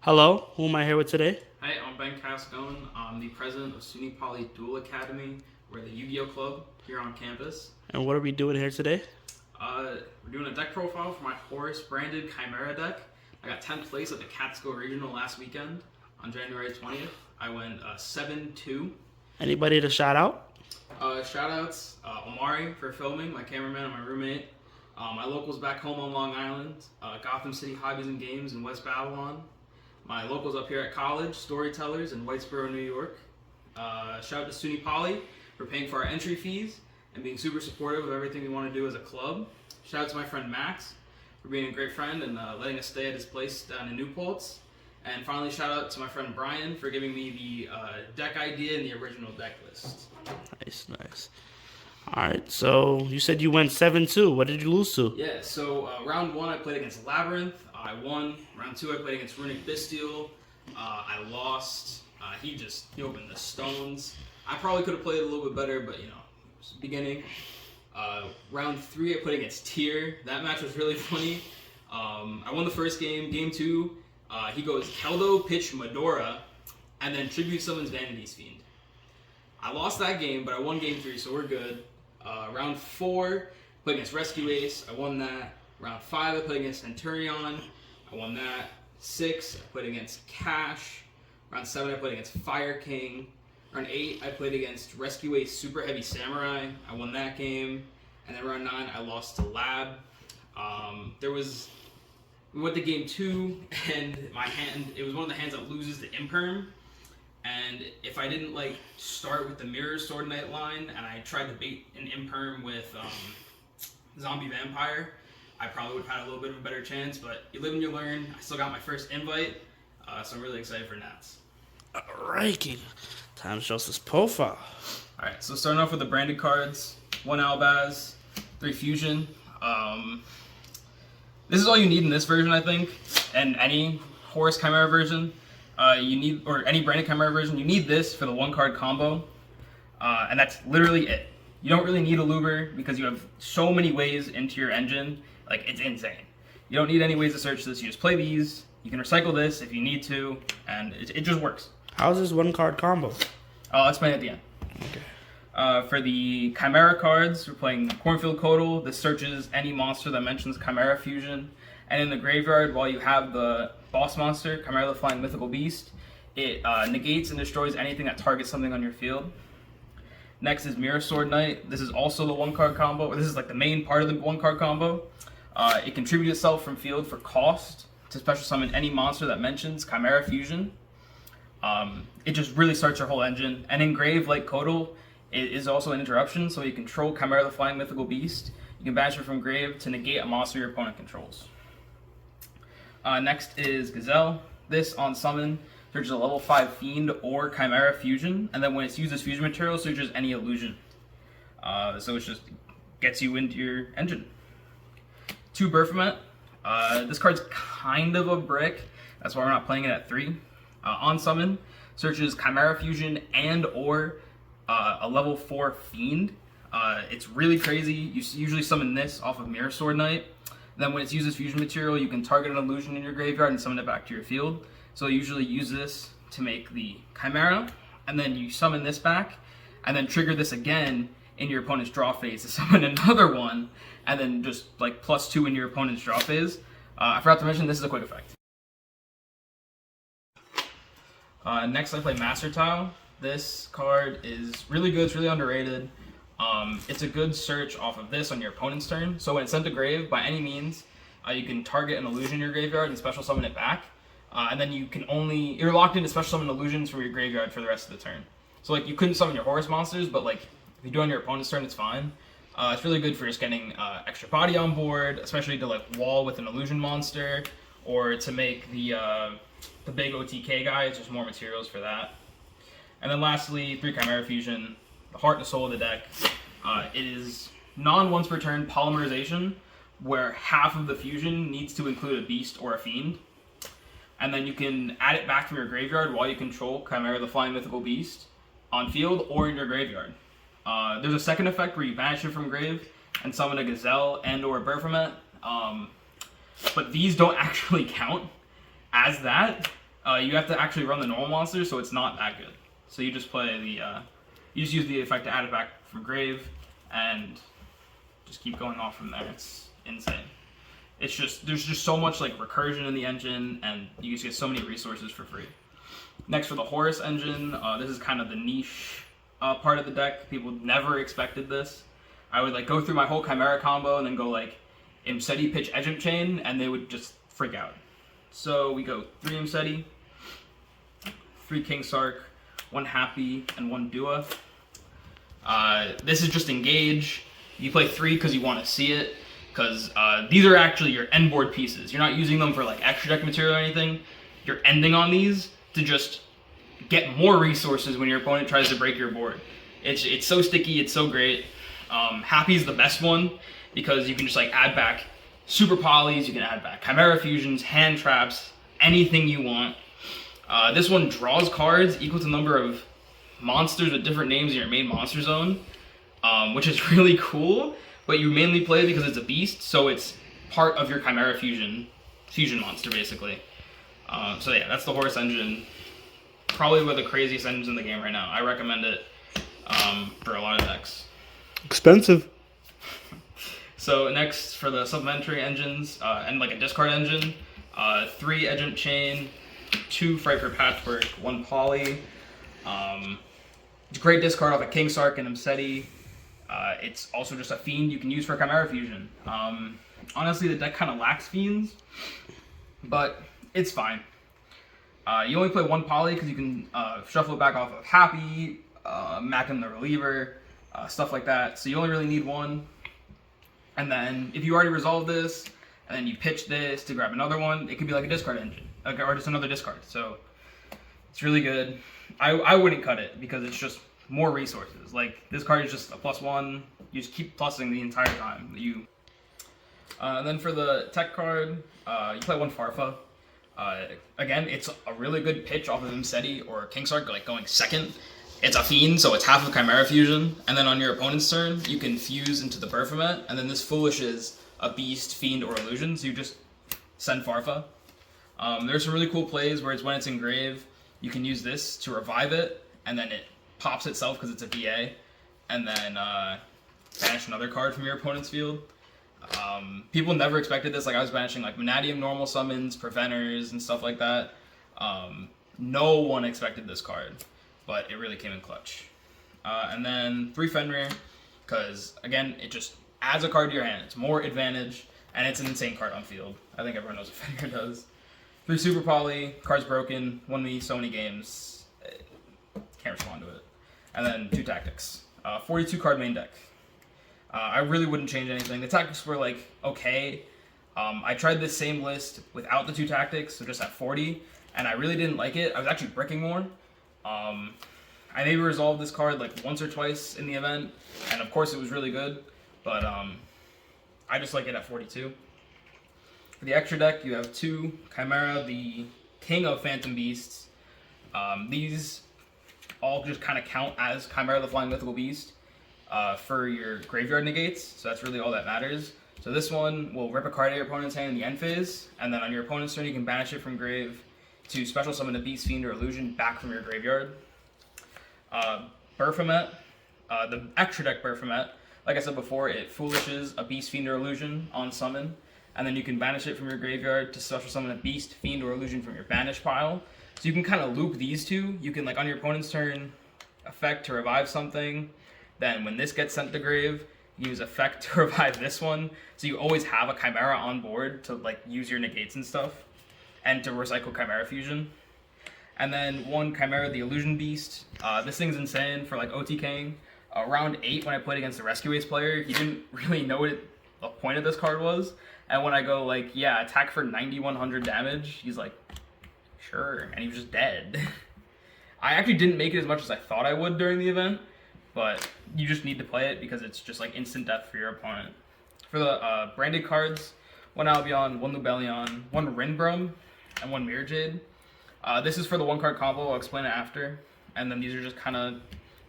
Hello, who am I here with today? Hi, I'm Ben Cascone. I'm the president of SUNY Poly Duel Academy. We're the Yu-Gi-Oh Club here on campus. And what are we doing here today? We're doing a deck profile for my Horus branded Chimera deck. I got 10th place at the Cascone Regional last weekend on January 20th. I went 7-2. Anybody to shout out? Shoutouts, Omari for filming, my cameraman and my roommate. My locals back home on Long Island, Gotham City Hobbies and Games in West Babylon. My locals up here at college, Storytellers in Whitesboro, New York. Shout out to SUNY Poly for paying for our entry fees and being super supportive of everything we want to do as a club. Shout out to my friend Max for being a great friend and letting us stay at his place down in Newport. And finally, shout out to my friend Brian for giving me the deck idea and the original deck list. Nice. All right, so you said you went 7-2. What did you lose to? Yeah, so round one I played against Labyrinth. I won. Round two I played against Runic Bestial. I lost. He opened the stones. I probably could have played a little bit better, but it was the beginning. Round three I played against Tyr. That match was really funny. I won the first game. Game two, he goes Keldo, pitch Medora, and then tribute summons Vanity's Fiend. I lost that game, but I won game three, so we're good. Round four, played against Rescue Ace. I won that. Round five, I played against Centurion. I won that. Six, I played against Cash. Round seven, I played against Fire King. Round eight, I played against Rescue Ace Super Heavy Samurai. I won that game. And then round nine, I lost to Lab. We went to game two, and my hand, it was one of the hands that loses the Imperm. And if I didn't start with the Mirror Sword Knight line and I tried to bait an Imperm with Zombie Vampire, I probably would have had a little bit of a better chance, but you live and you learn. I still got my first invite, so I'm really excited for Nats. Alright, King. Time to show us this profile. Alright, so starting off with the branded cards, 1 Albaz, 3 Fusion. This is all you need in this version, I think, and any Horus Chimera version. Or any branded Chimera version, you need this for the 1-card combo, and that's literally it. You don't really need a Luber because you have so many ways into your engine, it's insane. You don't need any ways to search this, you just play these, you can recycle this if you need to, and it just works. How's this 1-card combo? I'll explain at the end. Okay. For the Chimera cards, we're playing Cornfield Codal. This searches any monster that mentions Chimera Fusion, and in the graveyard, while you have the boss monster, Chimera the Flying Mythical Beast, it negates and destroys anything that targets something on your field. Next is Mirror Sword Knight. This is also the 1-card combo. This is the main part of the 1-card combo. It contributes itself from field for cost to special summon any monster that mentions Chimera Fusion. It just really starts your whole engine. And in Grave, like Codal, it is also an interruption, so you control Chimera the Flying Mythical Beast. You can banish it from Grave to negate a monster your opponent controls. Next is Gazelle. This, on summon, searches a level 5 Fiend or Chimera Fusion, and then when it's used as fusion material, searches any illusion. So it just gets you into your engine. 2 Berfomet. This card's kind of a brick, that's why we're not playing it at 3. On summon, searches Chimera Fusion and or a level 4 Fiend. It's really crazy. You usually summon this off of Mirror Sword Knight. Then when it's used as fusion material, you can target an illusion in your graveyard and summon it back to your field. So you usually use this to make the Chimera, and then you summon this back, and then trigger this again in your opponent's draw phase to summon another one, and then just +2 in your opponent's draw phase. I forgot to mention this is a quick effect. Next I play Master Tile. This card is really good, it's really underrated. It's a good search off of this on your opponent's turn. So when it's sent to grave, by any means, you can target an illusion in your graveyard and special summon it back. And then you're locked into special summon illusions from your graveyard for the rest of the turn. So you couldn't summon your Horus monsters, but if you do it on your opponent's turn, it's fine. It's really good for just getting extra body on board, especially to wall with an illusion monster, or to make the big OTK guy. It's just more materials for that. And then lastly, 3 Chimera Fusion, the heart and soul of the deck. It is non-once per turn polymerization, where half of the fusion needs to include a beast or a fiend. And then you can add it back from your graveyard while you control Chimera the Flying Mythical Beast on field or in your graveyard. There's a second effect where you banish it from grave and summon a Gazelle and or a Berfomet. But these don't actually count as that. You have to actually run the normal monster, so it's not that good. So you just play the, you just use the effect to add it back from grave, and just keep going off from there. It's insane. It's just, there's just so much like recursion in the engine, and you just get so many resources for free. Next for the Horus engine, this is kind of the niche part of the deck. People never expected this. I would like go through my whole Chimera combo and then go like Imseti pitch Edgent Chain, and they would just freak out. So we go 3 Imseti, 3 King Sark, 1 Happy, and 1 Dua. This is just engage. You play 3 because you want to see it, because these are actually your end board pieces. You're not using them for like extra deck material or anything. You're ending on these to just get more resources when your opponent tries to break your board. It's so sticky, it's so great. Happy's the best one because you can just like add back super polys, you can add back Chimera fusions, hand traps, anything you want. This one draws cards equal to the number of monsters with different names in your main monster zone, which is really cool, but you mainly play it because it's a beast, so it's part of your Chimera fusion monster basically. So yeah, that's the Horus engine. Probably one of the craziest engines in the game right now. I recommend it for a lot of decks. Expensive. So next for the supplementary engines and like a discard engine, 3 Edgent Chain, 2 Fright for Patchwork, 1 Poly. It's a great discard off a King Sark and Imseti. It's also just a fiend you can use for Chimera fusion. Honestly, the deck kind of lacks fiends, but it's fine. You only play 1 Poly because you can shuffle it back off of Happy, Mackin the Reliever, stuff like that. So you only really need 1. And then if you already resolve this, and then you pitch this to grab another one, it could be like a discard engine, or just another discard. So it's really good. I wouldn't cut it because it's just more resources. Like this card is just a +1. You just keep plussing the entire time. Then for the tech card, you play 1 Farfa. Again, it's a really good pitch off of Imseti or King Sark, like going second. It's a fiend, so it's half of Chimera fusion. And then on your opponent's turn, you can fuse into the Baphomet, and then this Foolish is a beast, fiend, or illusion, so you just send Farfa. There's some really cool plays where it's when it's in grave, you can use this to revive it, and then it pops itself because it's a VA, and then banish another card from your opponent's field. People never expected this. Like I was banishing like Vanadium normal summons, preventers, and stuff like that. No one expected this card, but it really came in clutch. And then 3 Fenrir, because again, it just adds a card to your hand. It's more advantage, and it's an insane card on field. I think everyone knows what Fenrir does. 3 Super Poly, cards broken, won me so many games. Can't respond to it. And then 2 Tactics. 42 card main deck. I really wouldn't change anything. The tactics were like okay. I tried this same list without the 2 tactics, so just at 40, and I really didn't like it. I was actually bricking more. I maybe resolved this card like once or twice in the event, and of course it was really good, but I just like it at 42. For the extra deck, you have 2 Chimera, the King of Phantom Beasts. These all just kind of count as Chimera the Flying Mythical Beast. For your graveyard negates, so that's really all that matters. So this one will rip a card out of your opponent's hand in the end phase, and then on your opponent's turn you can banish it from grave to special summon a beast, fiend, or illusion back from your graveyard. Baphomet, the extra deck Baphomet, like I said before, it foolishes a beast, fiend, or illusion on summon, and then you can banish it from your graveyard to special summon a beast, fiend, or illusion from your banish pile. So you can kind of loop these two. You can, like on your opponent's turn, effect to revive something. Then when this gets sent to grave, use effect to revive this one. So you always have a Chimera on board to like use your negates and stuff, and to recycle Chimera fusion. And then 1 Chimera, the Illusion Beast. This thing's insane for like OTKing. Round 8 when I played against the Rescue Ace player, he didn't really know what the point of this card was. And when I go like, yeah, attack for 9100 damage, he's like, sure, and he was just dead. I actually didn't make it as much as I thought I would during the event, but you just need to play it because it's just like instant death for your opponent. For the branded cards, 1 Albion, 1 Lubellion, 1 Rinbrum, and 1 Mirror Jade. This is for the 1 card combo, I'll explain it after. And then these are just kind of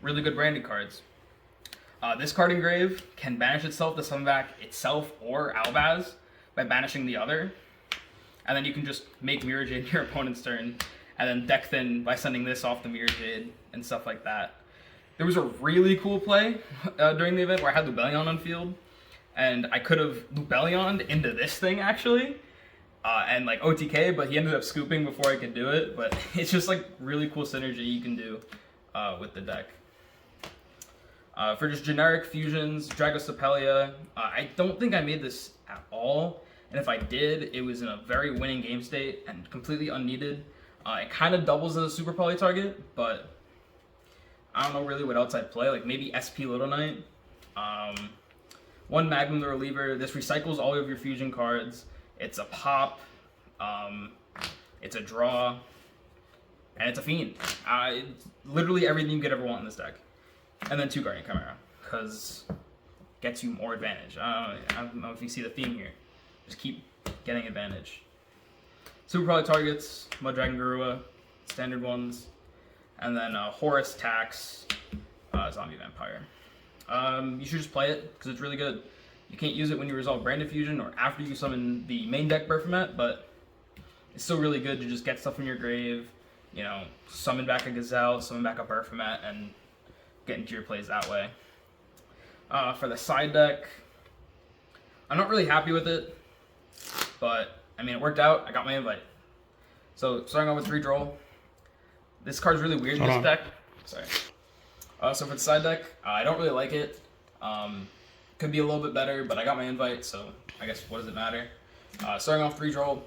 really good branded cards. This card engrave can banish itself to summon back itself or Albaz by banishing the other. And then you can just make Mirror Jade your opponent's turn and then deck thin by sending this off the Mirror Jade and stuff like that. There was a really cool play during the event where I had Lubellion on field, and I could have Lubellioned into this thing actually, and like OTK, but he ended up scooping before I could do it. But it's just like really cool synergy you can do with the deck. For just generic fusions, Dragostapelia, I don't think I made this at all, and if I did, it was in a very winning game state and completely unneeded. It kind of doubles as a super poly target, but I don't know really what else I'd play, like maybe SP Little Knight. One Magnum the Reliever. This recycles all of your fusion cards. It's a pop, it's a draw, and it's a fiend. It's literally everything you could ever want in this deck. And then 2 Guardian Chimera, because it gets you more advantage. I don't know if you see the theme here. Just keep getting advantage. Super Poly targets, Mud Dragon Garua, standard ones. And then Horus Tax, Zombie Vampire. You should just play it, because it's really good. You can't use it when you resolve Branded Fusion or after you summon the main deck Baphomet, but it's still really good to just get stuff from your grave, you know, summon back a Gazelle, summon back a Baphomet, and get into your plays that way. For the side deck, I'm not really happy with it, but I mean, it worked out. I got my invite. So starting off with 3 Droll. This card's really weird in this deck. Sorry. So for the side deck, I don't really like it. Could be a little bit better, but I got my invite, so I guess what does it matter? Starting off 3 Droll.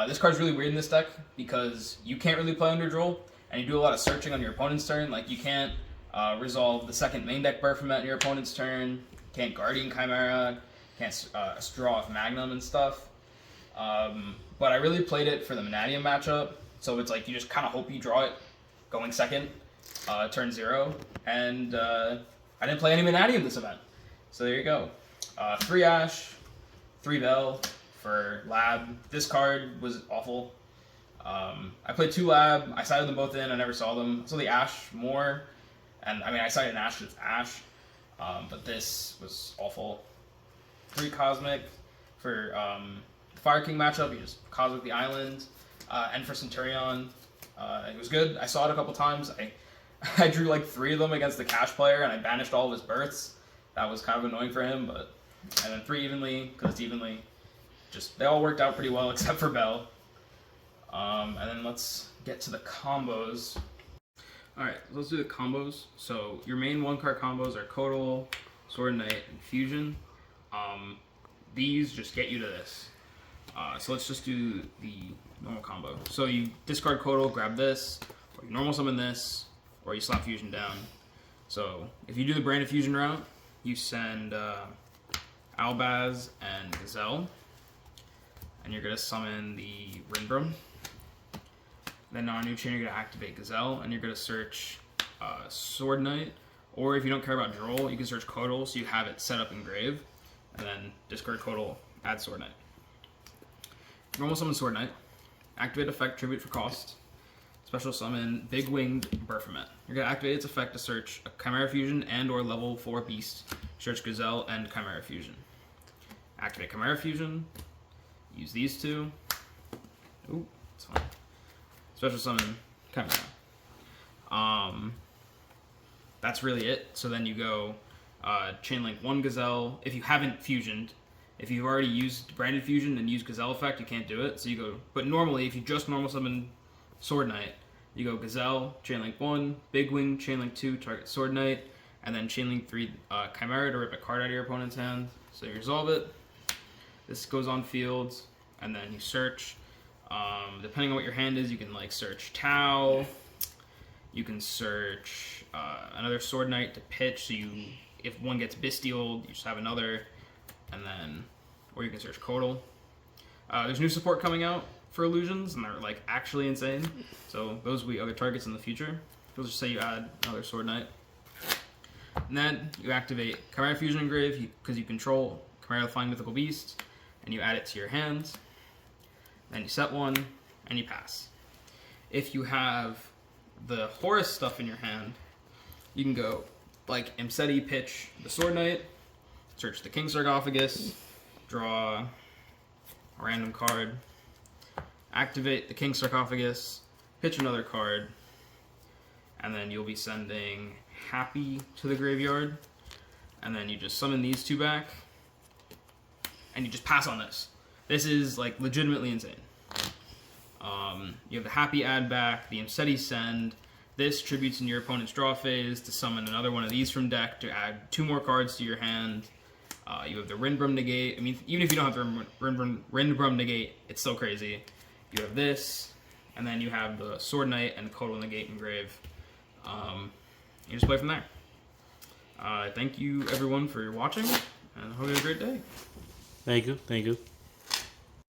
This card's really weird in this deck because you can't really play under Droll, and you do a lot of searching on your opponent's turn. Like, you can't resolve the second main deck Baphomet in your opponent's turn, can't Guardian Chimera, can't draw off Magnum and stuff. But I really played it for the Manatium matchup, so it's like you just kind of hope you draw it going second, turn 0, and I didn't play any Manatium this event. So there you go. 3 Ash, 3 Bell for Lab. This card was awful. I played 2 Lab, I sided them both in, I never saw them. I saw the Ash more, and I mean I sided an Ash with Ash, but this was awful. 3 Cosmic for the Fire King matchup, you just Cosmic the island, and for Centurion, it was good. I saw it a couple times. I drew like 3 of them against the Cash player, and I banished all of his births. That was kind of annoying for him, but and then 3 Evenly, because it's evenly. Just, they all worked out pretty well except for Bell. And then let's get to the combos. Alright, let's do the combos. So your main 1-card combos are Codal, Sword Knight, and Fusion. These just get you to this. So let's just do the normal combo. So you discard Codal, grab this, or you normal summon this, or you slap Fusion down. So if you do the Branded Fusion route, you send Albaz and Gazelle, and you're going to summon the Rinbrum. Then on a new chain, you're going to activate Gazelle, and you're going to search Sword Knight, or if you don't care about Droll, you can search Codal, so you have it set up in Grave, and then discard Codal, add Sword Knight. Normal summon Sword Knight, activate effect, tribute for cost, special summon Big Winged Baphomet. You're going to activate its effect to search a Chimera Fusion and or level 4 Beast, search Gazelle and Chimera Fusion. Activate Chimera Fusion, use these 2. Ooh, it's fine. Special summon Chimera. That's really it. So then you go Chainlink 1 Gazelle. If you haven't fusioned, if you've already used Branded Fusion and used Gazelle effect, you can't do it. So you go, but normally if you just normal summon Sword Knight, you go Gazelle, Chainlink 1, Big Wing, Chainlink 2, target Sword Knight, and then Chainlink 3 Chimera to rip a card out of your opponent's hand. So you resolve it. This goes on field, and then you search. Depending on what your hand is, you can like search Tau. You can search another Sword Knight to pitch. So you, if one gets Bestialed, you just have another, and then, or you can search Codal. There's new support coming out for illusions, and they're like actually insane. So those will be other targets in the future. Let's just say you add another Sword Knight, and then you activate Chimera Fusion Engrave because you control Chimera the Flying Mythical Beast, and you add it to your hands. Then you set 1, and you pass. If you have the Horus stuff in your hand, you can go like Imseti, pitch the Sword Knight, search the King Sarcophagus, draw a random card, activate the King Sarcophagus, pitch another card, and then you'll be sending Happy to the graveyard, and then you just summon these two back, and you just pass on this. This is like legitimately insane. You have the Happy add back, the Insetti send. This tributes in your opponent's draw phase to summon another one of these from deck to add 2 more cards to your hand. You have the Rindbrum negate. I mean, even if you don't have the Rindbrum negate, it's still crazy. You have this, and then you have the Sword Knight and Kotal negate engrave. You just play from there. Thank you everyone for watching, and hope you have a great day. Thank you.